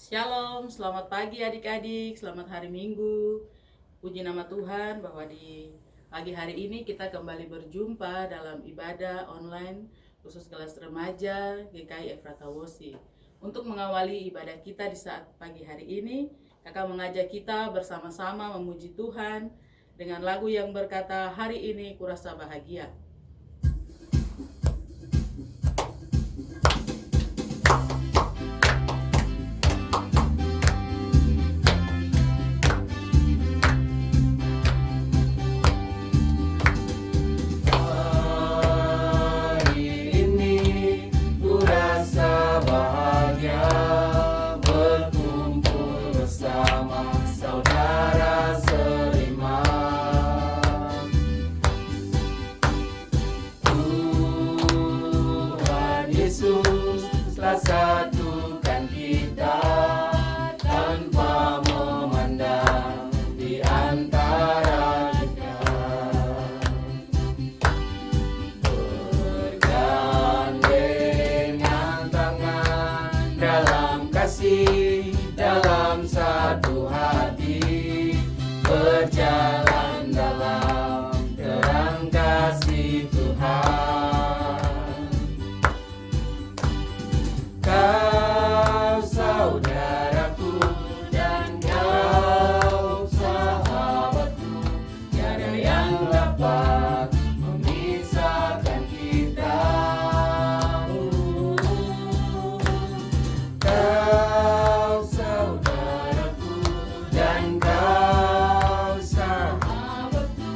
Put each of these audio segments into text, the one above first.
Shalom, selamat pagi adik-adik, selamat hari Minggu. Puji nama Tuhan bahwa di pagi hari ini kita kembali berjumpa dalam ibadah online khusus kelas remaja GKI Efrata Wosi. Untuk mengawali ibadah kita di saat pagi hari ini, kakak mengajak kita bersama-sama memuji Tuhan dengan lagu yang berkata, "Hari ini kurasa bahagia." Satukan kita tanpa memandang di antara kita, bergandengan tangan dalam kasih, dalam satu hati, berjalan dalam terang kasih Tuhan. Kau saudaraku dan kau sahabatku, tiada yang dapat memisahkan kita. Kau saudaraku dan kau sahabatku,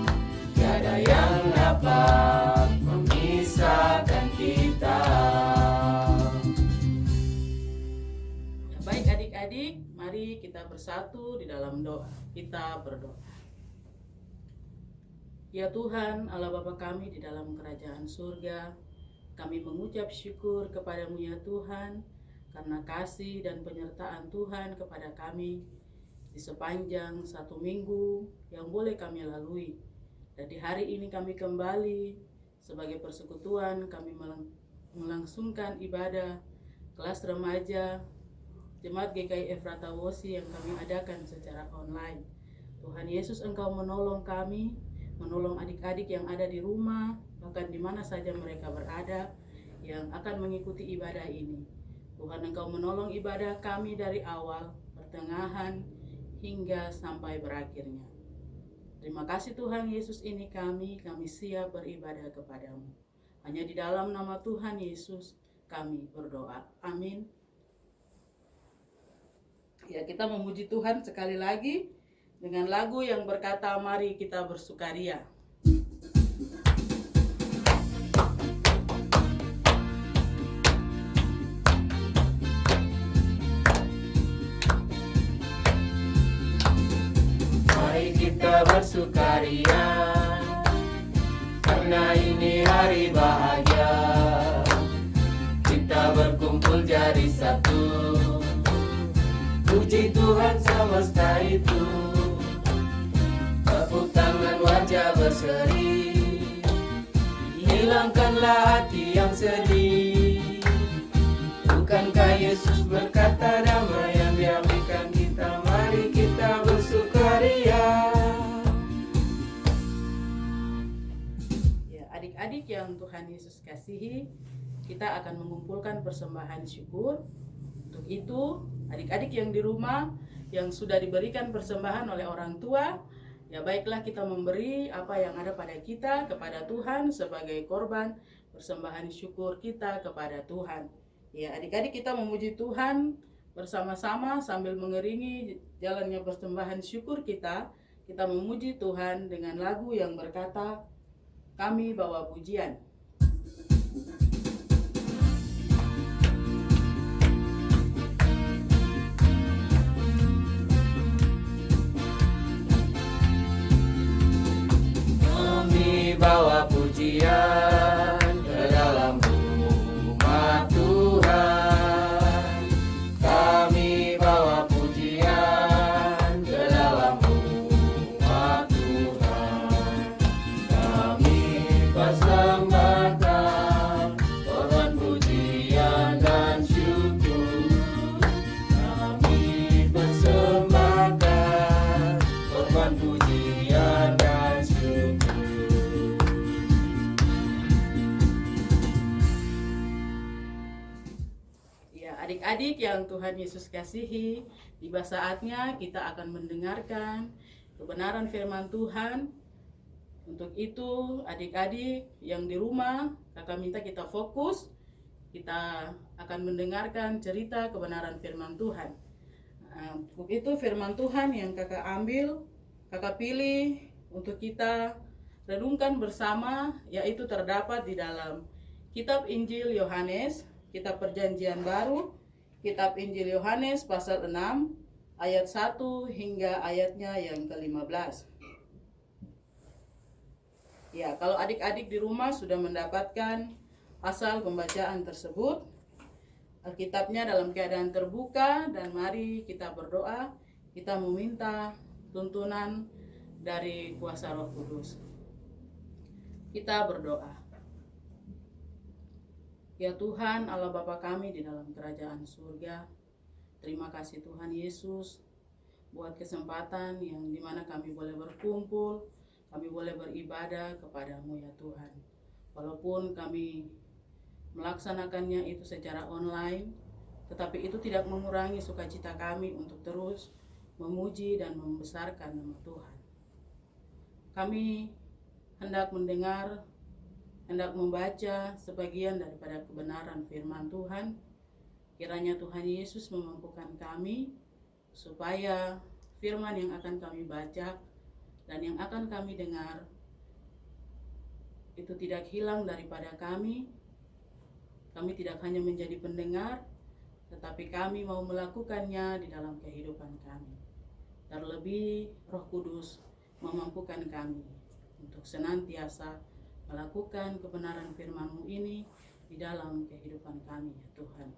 tiada yang dapat memisahkan kita. Baik adik-adik, mari kita bersatu di dalam doa. Kita berdoa. Ya Tuhan, Allah Bapa kami di dalam kerajaan surga, kami mengucap syukur kepadamu ya Tuhan, karena kasih dan penyertaan Tuhan kepada kami di sepanjang satu minggu yang boleh kami lalui. Dan di hari ini kami kembali sebagai persekutuan, kami melangsungkan ibadah kelas remaja Jemaat GKI Efrata Wosi yang kami adakan secara online. Tuhan Yesus, Engkau menolong kami, menolong adik-adik yang ada di rumah, bahkan di mana saja mereka berada, yang akan mengikuti ibadah ini. Tuhan, Engkau menolong ibadah kami dari awal, pertengahan, hingga sampai berakhirnya. Terima kasih Tuhan Yesus, ini kami siap beribadah kepadamu. Hanya di dalam nama Tuhan Yesus kami berdoa. Amin. Ya, kita memuji Tuhan sekali lagi dengan lagu yang berkata, "Mari kita bersukaria." Mari kita bersukaria, karena ini hari bahagia. Kita berkumpul jadi satu, puji Tuhan semesta itu. Tepuk tangan, wajah berseri, hilangkanlah hati yang sedih. Bukankah Yesus berkata damai yang Dia berikan kita? Mari kita bersukaria. Ya, adik-adik yang Tuhan Yesus kasihi, kita akan mengumpulkan persembahan syukur. Untuk itu, adik-adik yang di rumah yang sudah diberikan persembahan oleh orang tua, ya baiklah kita memberi apa yang ada pada kita kepada Tuhan sebagai korban persembahan syukur kita kepada Tuhan. Ya, adik-adik kita memuji Tuhan bersama-sama sambil mengiringi jalannya persembahan syukur kita. Kita memuji Tuhan dengan lagu yang berkata, "Kami bawa pujian." Bawa pujian ke dalam rumah Tuhan. Kami bawa pujian ke dalam rumah Tuhan. Kami persembahkan korban pujian dan syukur. Kami Adik-adik yang Tuhan Yesus kasihi, tiba saatnya kita akan mendengarkan kebenaran firman Tuhan. Untuk itu, adik-adik yang di rumah, kakak minta kita fokus. Kita akan mendengarkan cerita kebenaran firman Tuhan. Untuk itu firman Tuhan yang kakak ambil, kakak pilih untuk kita renungkan bersama, yaitu terdapat di dalam Kitab Injil Yohanes, Kitab Perjanjian Baru, Kitab Injil Yohanes pasal 6, ayat 1 hingga ayatnya yang ke-15. Ya, kalau adik-adik di rumah sudah mendapatkan pasal pembacaan tersebut, Alkitabnya dalam keadaan terbuka, dan mari kita berdoa, kita meminta tuntunan dari kuasa Roh Kudus. Kita berdoa. Ya Tuhan, Allah Bapa kami di dalam kerajaan surga, terima kasih Tuhan Yesus buat kesempatan yang dimana kami boleh berkumpul, kami boleh beribadah kepadamu ya Tuhan. Walaupun kami melaksanakannya itu secara online, tetapi itu tidak mengurangi sukacita kami untuk terus memuji dan membesarkan nama Tuhan. Kami hendak mendengar, hendak membaca sebagian daripada kebenaran firman Tuhan. Kiranya Tuhan Yesus memampukan kami supaya firman yang akan kami baca dan yang akan kami dengar itu tidak hilang daripada kami. Kami tidak hanya menjadi pendengar, tetapi kami mau melakukannya di dalam kehidupan kami. Terlebih Roh Kudus memampukan kami untuk senantiasa melakukan kebenaran firman-Mu ini di dalam kehidupan kami ya Tuhan.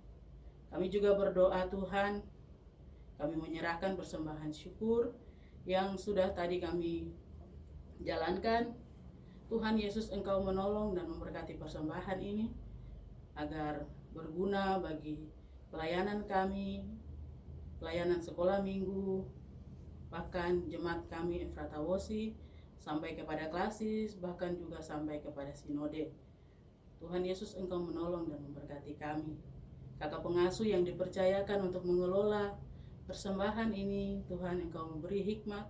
Kami juga berdoa Tuhan, kami menyerahkan persembahan syukur yang sudah tadi kami jalankan. Tuhan Yesus, Engkau menolong dan memberkati persembahan ini agar berguna bagi pelayanan kami, pelayanan sekolah minggu, bahkan jemaat kami Efrata Wosi, sampai kepada klasis, bahkan juga sampai kepada sinode. Tuhan Yesus, Engkau menolong dan memberkati kami. Kakak pengasuh yang dipercayakan untuk mengelola persembahan ini, Tuhan Engkau memberi hikmat,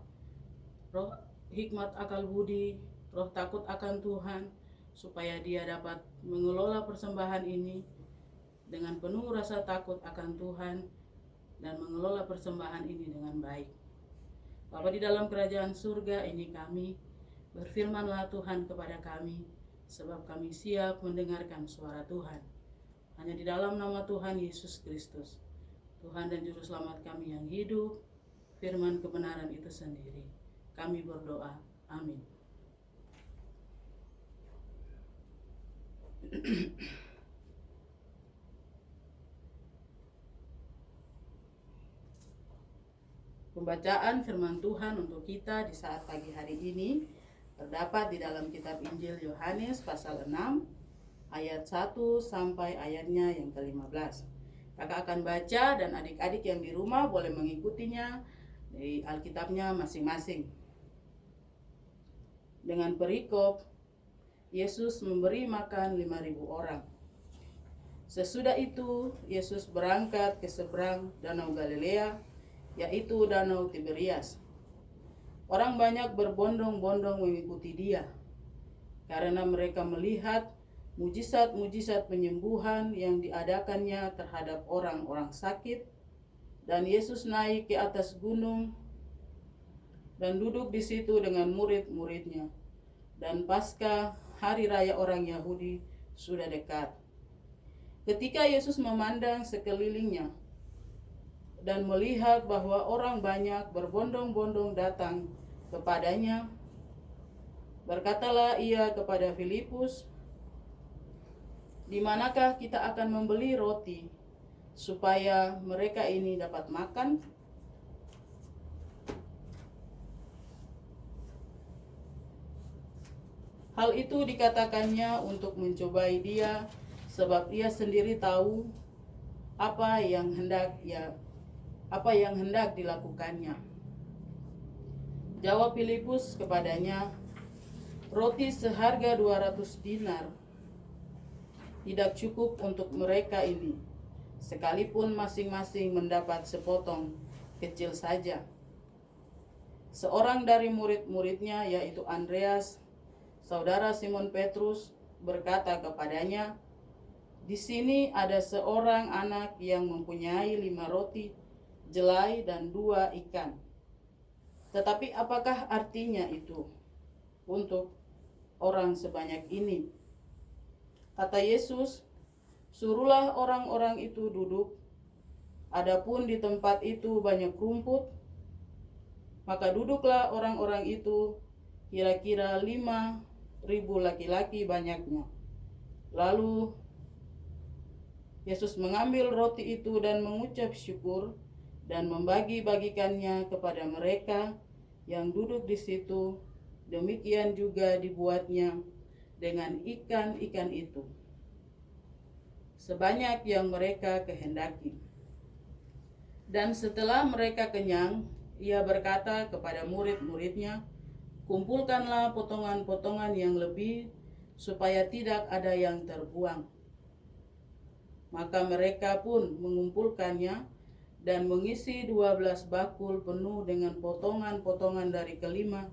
roh hikmat akal budi, roh takut akan Tuhan, supaya dia dapat mengelola persembahan ini dengan penuh rasa takut akan Tuhan dan mengelola persembahan ini dengan baik. Bapa di dalam kerajaan surga ini kami, berfirmanlah Tuhan kepada kami, sebab kami siap mendengarkan suara Tuhan. Hanya di dalam nama Tuhan Yesus Kristus, Tuhan dan Juru Selamat kami yang hidup, firman kebenaran itu sendiri. Kami berdoa, amin. Pembacaan firman Tuhan untuk kita di saat pagi hari ini terdapat di dalam Kitab Injil Yohanes pasal 6 ayat 1 sampai ayatnya yang ke-15. Kakak akan baca dan adik-adik yang di rumah boleh mengikutinya di Alkitabnya masing-masing. Dengan perikop, Yesus memberi makan 5.000 orang. Sesudah itu, Yesus berangkat ke seberang Danau Galilea, yaitu Danau Tiberias. Orang banyak berbondong-bondong mengikuti dia, karena mereka melihat mujizat-mujizat penyembuhan yang diadakannya terhadap orang-orang sakit. Dan Yesus naik ke atas gunung dan duduk di situ dengan murid-muridnya. Dan Paskah, hari raya orang Yahudi, sudah dekat. Ketika Yesus memandang sekelilingnya dan melihat bahwa orang banyak berbondong-bondong datang kepadanya, berkatalah ia kepada Filipus, "Di manakah kita akan membeli roti supaya mereka ini dapat makan?" Hal itu dikatakannya untuk mencobai dia, sebab ia sendiri tahu apa yang hendak dilakukannya. Jawab Filipus kepadanya, "Roti seharga 200 dinar tidak cukup untuk mereka ini, sekalipun masing-masing mendapat sepotong kecil saja. Seorang dari murid-muridnya, yaitu Andreas, saudara Simon Petrus, berkata kepadanya, "Di sini ada seorang anak yang mempunyai 5 roti jelai dan 2 ikan. Tetapi apakah artinya itu untuk orang sebanyak ini?" Kata Yesus, "Suruhlah orang-orang itu duduk. Adapun di tempat itu banyak rumput, maka duduklah orang-orang itu, kira-kira 5.000 laki-laki banyaknya." Lalu Yesus mengambil roti itu dan mengucap syukur dan membagi-bagikannya kepada mereka yang duduk di situ. Demikian juga dibuatnya dengan ikan-ikan itu, sebanyak yang mereka kehendaki. Dan setelah mereka kenyang, ia berkata kepada murid-muridnya, "Kumpulkanlah potongan-potongan yang lebih, supaya tidak ada yang terbuang." Maka mereka pun mengumpulkannya dan mengisi 12 bakul penuh dengan potongan-potongan dari kelima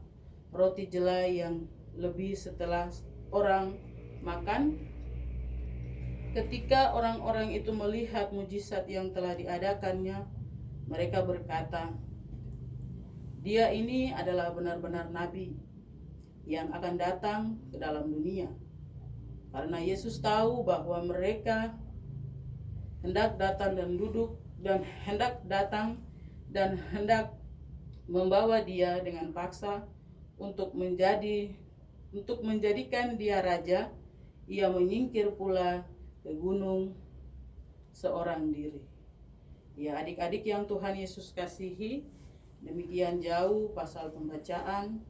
roti jelai yang lebih. Setelah orang makan, ketika orang-orang itu melihat mujizat yang telah diadakannya, mereka berkata, "Dia ini adalah benar-benar nabi yang akan datang ke dalam dunia." Karena Yesus tahu bahwa mereka hendak datang dan hendak membawa dia dengan paksa untuk menjadikan dia raja, ia menyingkir pula ke gunung seorang diri. Ya, adik-adik yang Tuhan Yesus kasihi, demikian jauh pasal pembacaan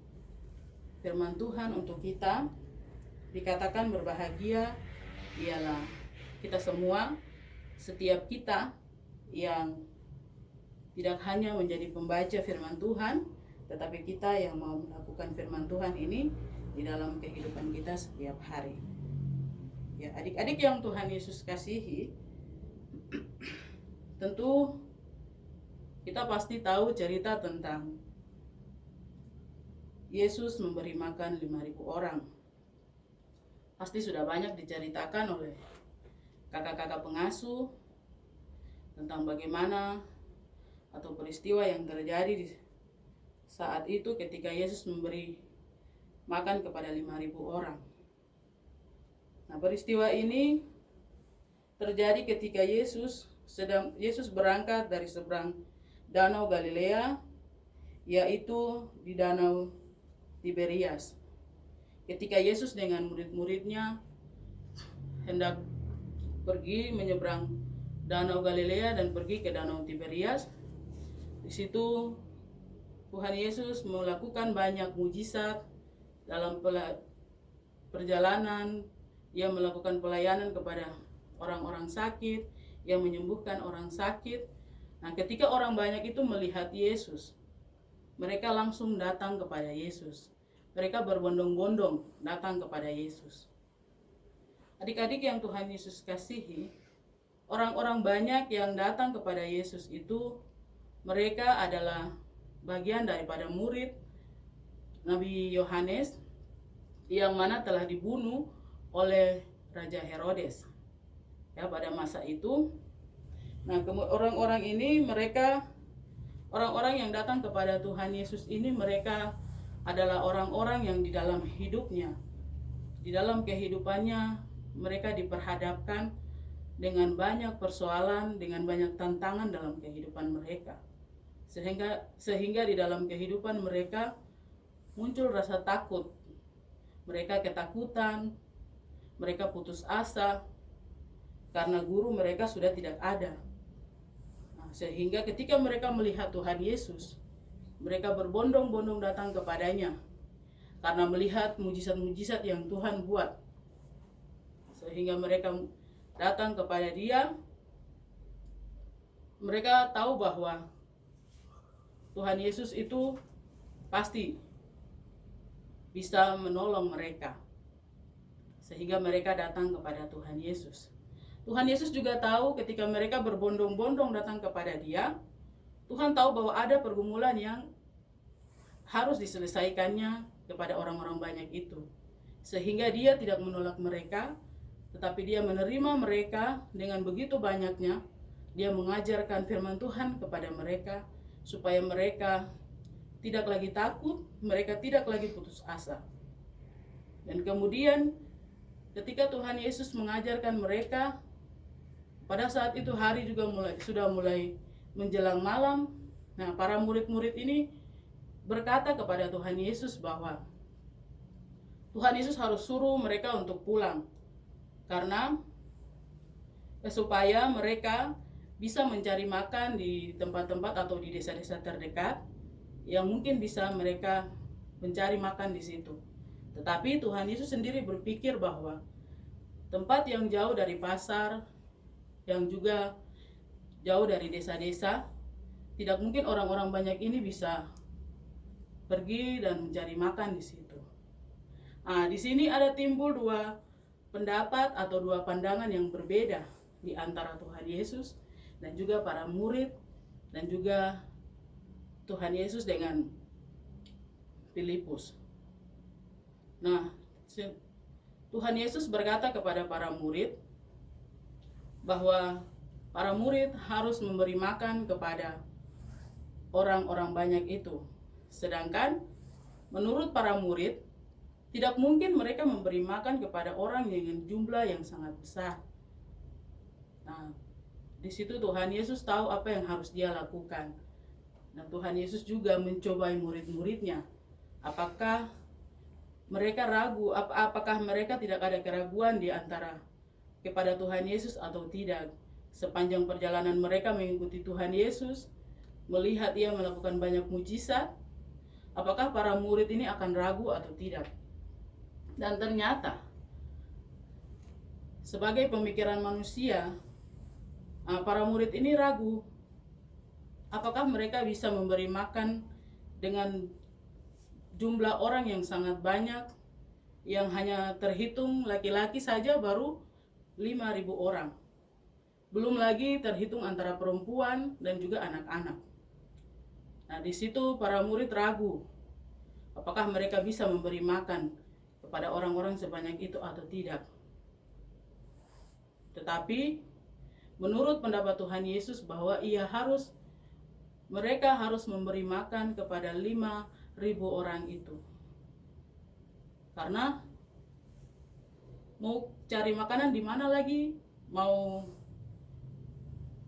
firman Tuhan untuk kita. Dikatakan berbahagia ialah kita semua, setiap kita yang tidak hanya menjadi pembaca firman Tuhan, tetapi kita yang mau melakukan firman Tuhan ini di dalam kehidupan kita setiap hari. Ya, adik-adik yang Tuhan Yesus kasihi, tentu kita pasti tahu cerita tentang Yesus memberi makan 5.000 orang. Pasti sudah banyak diceritakan oleh kakak-kakak pengasuh tentang bagaimana atau peristiwa yang terjadi di saat itu ketika Yesus memberi makan kepada 5.000 orang. Nah, peristiwa ini terjadi ketika Yesus berangkat dari seberang Danau Galilea, yaitu di Danau Tiberias. Ketika Yesus dengan murid-muridnya hendak pergi menyeberang Danau Galilea dan pergi ke Danau Tiberias, di situ Tuhan Yesus melakukan banyak mujizat dalam perjalanan. Ia melakukan pelayanan kepada orang-orang sakit, ia menyembuhkan orang sakit. Nah, ketika orang banyak itu melihat Yesus, mereka langsung datang kepada Yesus. Mereka berbondong-bondong datang kepada Yesus. Adik-adik yang Tuhan Yesus kasihi, orang-orang banyak yang datang kepada Yesus itu, mereka adalah bagian daripada murid Nabi Yohanes yang mana telah dibunuh oleh Raja Herodes. Ya, pada masa itu. Nah, orang-orang ini, orang-orang yang datang kepada Tuhan Yesus ini, mereka adalah orang-orang yang di dalam hidupnya, di dalam kehidupannya, mereka diperhadapkan dengan banyak persoalan, dengan banyak tantangan dalam kehidupan mereka. Sehingga di dalam kehidupan mereka muncul rasa takut. Mereka ketakutan, mereka putus asa, karena guru mereka sudah tidak ada. Nah, sehingga ketika mereka melihat Tuhan Yesus, mereka berbondong-bondong datang kepadanya karena melihat mujizat-mujizat yang Tuhan buat. Sehingga mereka datang kepada Dia. Mereka tahu bahwa Tuhan Yesus itu pasti bisa menolong mereka. Sehingga mereka datang kepada Tuhan Yesus. Tuhan Yesus juga tahu ketika mereka berbondong-bondong datang kepada Dia, Tuhan tahu bahwa ada pergumulan yang harus diselesaikannya kepada orang-orang banyak itu. Sehingga Dia tidak menolak mereka, tetapi Dia menerima mereka dengan begitu banyaknya. Dia mengajarkan firman Tuhan kepada mereka, supaya mereka tidak lagi takut, mereka tidak lagi putus asa. Dan kemudian ketika Tuhan Yesus mengajarkan mereka, pada saat itu hari juga sudah mulai menjelang malam. Nah, para murid-murid ini berkata kepada Tuhan Yesus bahwa Tuhan Yesus harus suruh mereka untuk pulang, karena supaya mereka bisa mencari makan di tempat-tempat atau di desa-desa terdekat yang mungkin bisa mereka mencari makan di situ. Tetapi Tuhan Yesus sendiri berpikir bahwa tempat yang jauh dari pasar, yang juga jauh dari desa-desa, tidak mungkin orang-orang banyak ini bisa pergi dan mencari makan di situ. Nah, di sini ada timbul dua pendapat atau dua pandangan yang berbeda di antara Tuhan Yesus dan juga para murid, dan juga Tuhan Yesus dengan Filipus. Nah, Tuhan Yesus berkata kepada para murid bahwa para murid harus memberi makan kepada orang-orang banyak itu. Sedangkan menurut para murid, tidak mungkin mereka memberi makan kepada orang dengan jumlah yang sangat besar. Nah, di situ Tuhan Yesus tahu apa yang harus Dia lakukan. Dan Tuhan Yesus juga mencobai murid-muridnya. Apakah mereka ragu, apakah mereka tidak ada keraguan di antara kepada Tuhan Yesus atau tidak. Sepanjang perjalanan mereka mengikuti Tuhan Yesus, melihat Dia melakukan banyak mujizat, apakah para murid ini akan ragu atau tidak. Dan ternyata sebagai pemikiran manusia, para murid ini ragu apakah mereka bisa memberi makan dengan jumlah orang yang sangat banyak, yang hanya terhitung laki-laki saja baru 5.000 orang. Belum lagi terhitung antara perempuan dan juga anak-anak. Nah, di situ para murid ragu apakah mereka bisa memberi makan kepada orang-orang sebanyak itu atau tidak. Tetapi menurut pendapat Tuhan Yesus bahwa mereka harus memberi makan kepada 5.000 orang itu. Karena mau cari makanan di mana lagi, mau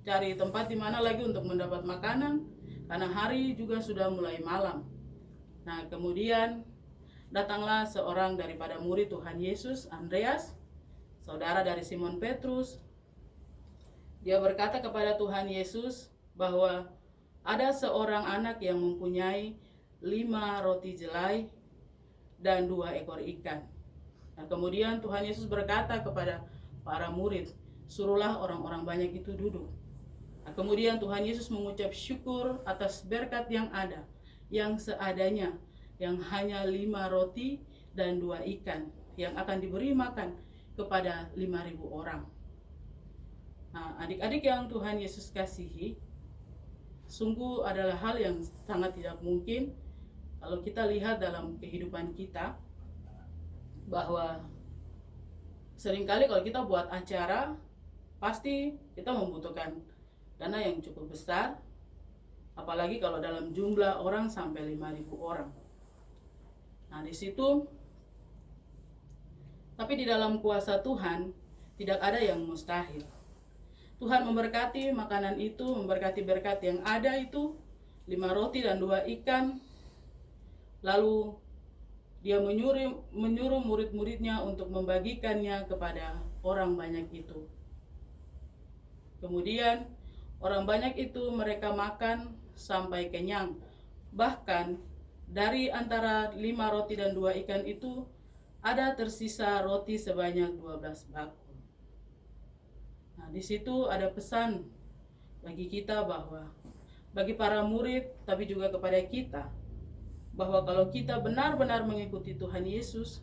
cari tempat di mana lagi untuk mendapat makanan, karena hari juga sudah mulai malam. Nah, kemudian datanglah seorang daripada murid Tuhan Yesus, Andreas, saudara dari Simon Petrus. Dia berkata kepada Tuhan Yesus bahwa ada seorang anak yang mempunyai 5 roti jelai dan 2 ekor ikan. Nah, kemudian Tuhan Yesus berkata kepada para murid, suruhlah orang-orang banyak itu duduk. Nah, kemudian Tuhan Yesus mengucap syukur atas berkat yang ada, yang seadanya, yang hanya 5 roti dan 2 ikan, yang akan diberi makan kepada 5.000 orang. Nah, adik-adik yang Tuhan Yesus kasihi, sungguh adalah hal yang sangat tidak mungkin kalau kita lihat dalam kehidupan kita, bahwa seringkali kalau kita buat acara, pasti kita membutuhkan dana yang cukup besar, apalagi kalau dalam jumlah orang sampai 5.000 orang. Nah, di situ, tapi di dalam kuasa Tuhan tidak ada yang mustahil. Tuhan memberkati makanan itu, memberkati berkat yang ada itu, 5 roti dan 2 ikan. Lalu Dia menyuruh murid-muridnya untuk membagikannya kepada orang banyak itu. Kemudian orang banyak itu mereka makan sampai kenyang. Bahkan dari antara 5 roti dan 2 ikan itu ada tersisa roti sebanyak 12 bakul. Nah, di situ ada pesan bagi kita, bahwa bagi para murid tapi juga kepada kita, bahwa kalau kita benar-benar mengikuti Tuhan Yesus,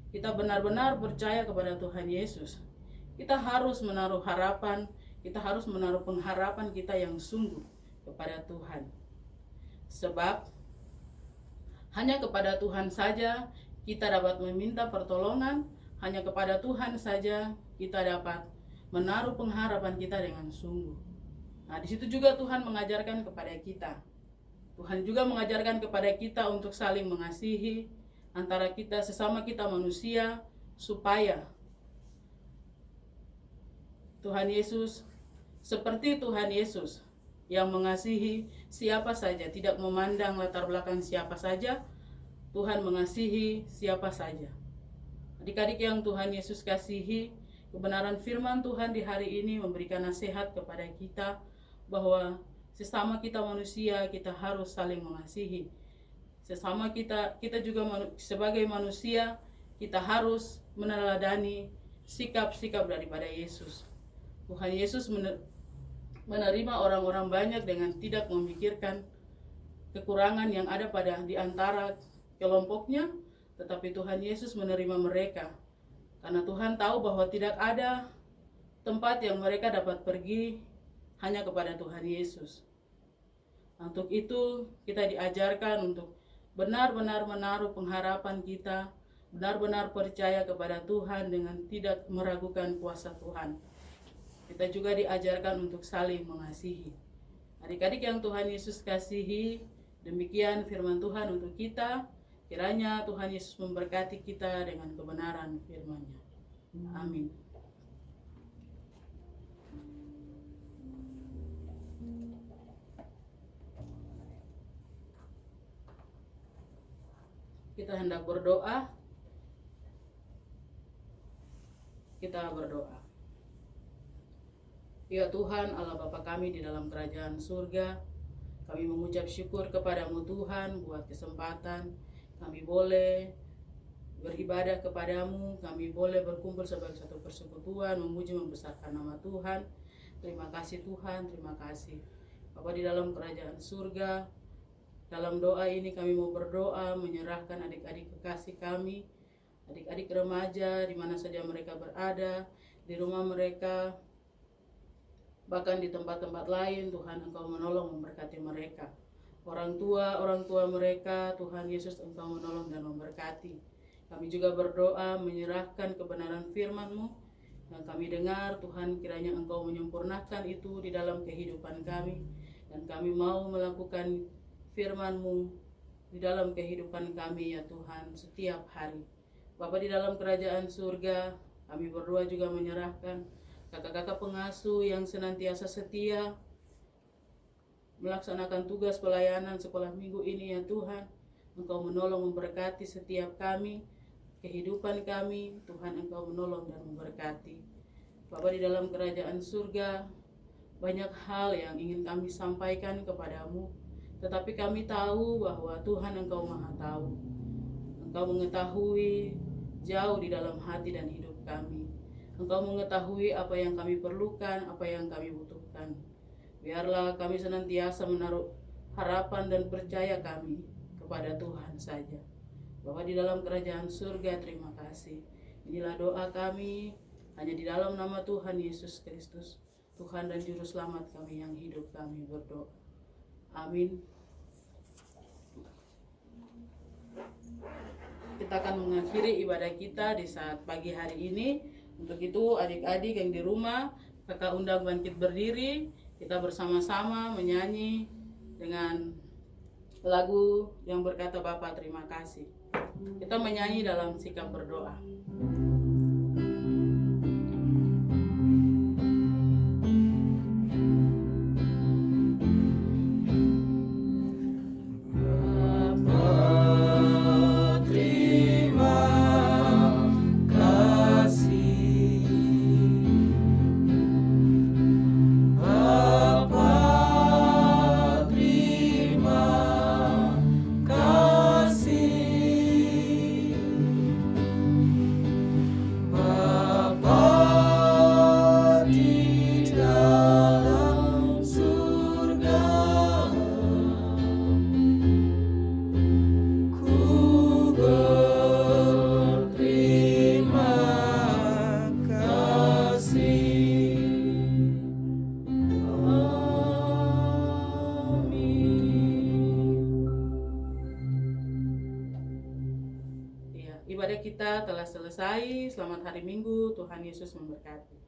kita benar-benar percaya kepada Tuhan Yesus, Kita harus menaruh harapan, kita harus menaruh pengharapan kita yang sungguh kepada Tuhan. Sebab hanya kepada Tuhan saja kita dapat meminta pertolongan, hanya kepada Tuhan saja kita dapat menaruh pengharapan kita dengan sungguh. Nah, di situ juga Tuhan mengajarkan kepada kita. Tuhan juga mengajarkan kepada kita untuk saling mengasihi antara kita sesama kita manusia, supaya Tuhan Yesus, seperti Tuhan Yesus yang mengasihi siapa saja, tidak memandang latar belakang siapa saja, Tuhan mengasihi siapa saja. Adik-adik yang Tuhan Yesus kasihi, kebenaran firman Tuhan di hari ini memberikan nasihat kepada kita bahwa sesama kita manusia, kita harus saling mengasihi. Sesama kita juga sebagai manusia, kita harus meneladani sikap-sikap daripada Yesus. Tuhan Yesus menerima orang-orang banyak dengan tidak memikirkan kekurangan yang ada di antara kelompoknya, tetapi Tuhan Yesus menerima mereka. Karena Tuhan tahu bahwa tidak ada tempat yang mereka dapat pergi hanya kepada Tuhan Yesus. Untuk itu kita diajarkan untuk benar-benar menaruh pengharapan kita, benar-benar percaya kepada Tuhan dengan tidak meragukan kuasa Tuhan. Kita juga diajarkan untuk saling mengasihi. Adik-adik yang Tuhan Yesus kasihi, demikian firman Tuhan untuk kita. Kiranya Tuhan Yesus memberkati kita dengan kebenaran firman-Nya. Amin. Kita hendak berdoa. Kita berdoa. Ya Tuhan, Allah Bapa kami di dalam kerajaan surga, kami mengucap syukur kepadamu Tuhan buat kesempatan kami boleh beribadah kepadamu, kami boleh berkumpul sebagai satu persekutuan, memuji membesarkan nama Tuhan. Terima kasih Tuhan, terima kasih. Bapa di dalam kerajaan surga, dalam doa ini kami mau berdoa menyerahkan adik-adik kekasih kami, adik-adik remaja di mana saja mereka berada, di rumah mereka, bahkan di tempat-tempat lain. Tuhan, Engkau menolong memberkati mereka. Orang tua mereka, Tuhan Yesus, Engkau menolong dan memberkati. Kami juga berdoa menyerahkan kebenaran firman-Mu yang kami dengar. Tuhan, kiranya Engkau menyempurnakan itu di dalam kehidupan kami, dan kami mau melakukan firman-Mu di dalam kehidupan kami ya Tuhan setiap hari. Bapa di dalam kerajaan surga, kami berdua juga menyerahkan kakak-kakak pengasuh yang senantiasa setia melaksanakan tugas pelayanan sekolah minggu ini ya Tuhan. Engkau menolong memberkati setiap kami, kehidupan kami. Tuhan, Engkau menolong dan memberkati. Bapa di dalam kerajaan surga, banyak hal yang ingin kami sampaikan kepadamu, tetapi kami tahu bahwa Tuhan, Engkau Maha Tahu. Engkau mengetahui jauh di dalam hati dan hidup kami. Engkau mengetahui apa yang kami perlukan, apa yang kami butuhkan. Biarlah kami senantiasa menaruh harapan dan percaya kami kepada Tuhan saja. Bapa di dalam kerajaan surga, terima kasih. Inilah doa kami, hanya di dalam nama Tuhan Yesus Kristus, Tuhan dan Juru Selamat kami yang hidup, kami berdoa. Amin. Kita akan mengakhiri ibadah kita di saat pagi hari ini. Untuk itu adik-adik yang di rumah, kakak undang bangkit berdiri. Kita bersama-sama menyanyi dengan lagu yang berkata Bapa terima kasih. Kita menyanyi dalam sikap berdoa. ibadah kita telah selesai. Selamat hari Minggu, Tuhan Yesus memberkati.